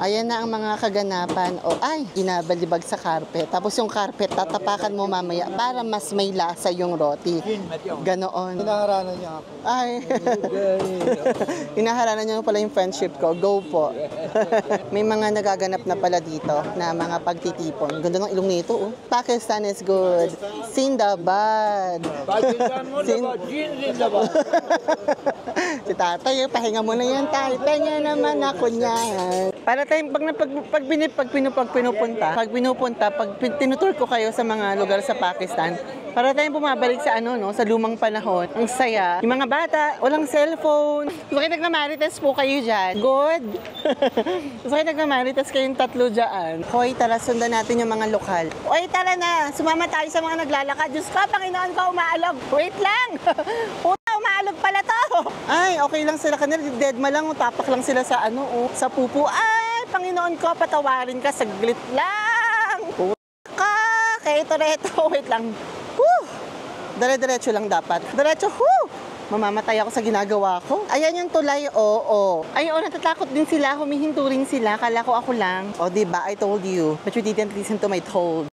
Ayan na ang mga kaganapan. O ay, ginabalibag sa carpet. Tapos yung carpet, tatapakan mo mamaya para mas may lasa yung roti. Ganoon. Hinaharanan niya ako. Ay, hinaharanan niyo pala yung friendship ko. Go po. May mga nagaganap na pala dito na mga pagtitipon. Ganda ng ilong nito, oh. Pakistan is good. Sindabad. Si tatay, pahinga mo na yan, tay. Pahinga naman ako niyan. Para tayong pag pinupunta, pag tinutur ko kayo sa mga lugar sa Pakistan, para tayong bumabalik sa sa lumang panahon. Ang saya. Yung mga bata, walang cellphone. Gusto kayo nagmamarites po kayo dyan. Good. Gusto kayo nagmamarites kayong tatlo dyan. Hoy, tara, sundan natin yung mga lokal. Hoy, tara na. Sumama tayo sa mga naglalakad. Diyos ko, Panginoon ko, umaalog. Wait lang. Umaalog pala to. Ay, okay lang sila kanila. Deadma lang, tapak lang sila sa sa pupo. Ay, Panginoon ko, patawarin ka. Saglit lang. Ka. Kaya ito, wait lang. Dire-diretso lang dapat. Diretso, mamamatay ako sa ginagawa ko. Ayan yung tulay, oo. Ay, natatakot din sila. Humihinto rin sila. Kala ko ako lang. O, diba? I told you. But you didn't listen to my told.